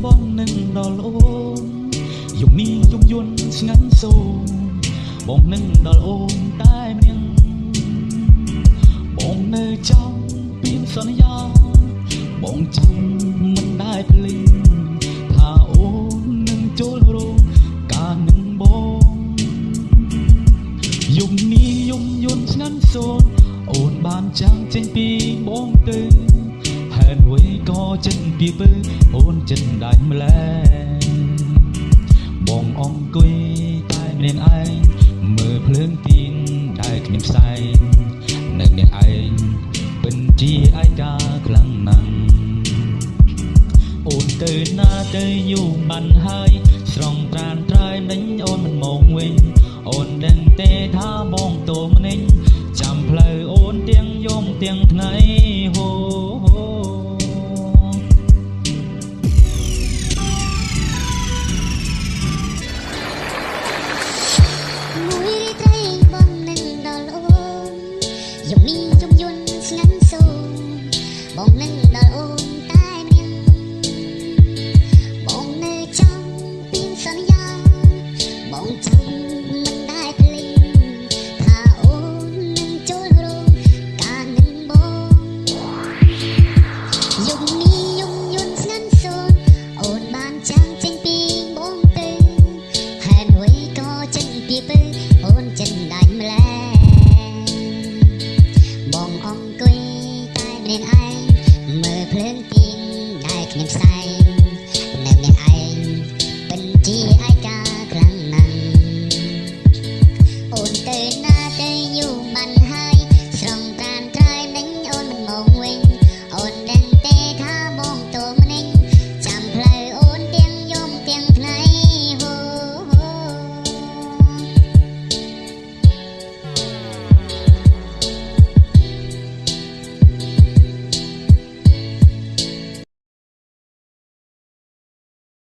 បងនឹងដល់អូនយប់នេះយំយន់ស្ងាត់សូមបងនឹងដល់អូនតែម្នាក់បងនៅចាំពីសន្យាបងចាំមិនได้ភ្លេចថាអូននឹងចូលរងការនឹងបងយប់នេះយំយន់ស្ងាត់សូមអូនបានចាំចេញពីបងទៅហេតុអ្វីក៏ចិត្តពីពើអូនចិត្តដាច់ម្ល៉េះបងអង្គុយតែម្នាក់ឯងមើលភ្លើងទីនដែលគ្មានផ្សែងនៅម្នាក់ឯងពិនជាឯកាខ្លាំងណាស់អូនទៅណាទៅយូរបានហើយស្រង់ប្រានត្រើយដេញអូនមិនមកវិញអូនដឹងទេថាបងតូម្នេញចាំផ្លូវអូនទាំងយំទាំងថ្ងៃហូមួយរីត្រីបងនឹងដល់អូនយប់នេះ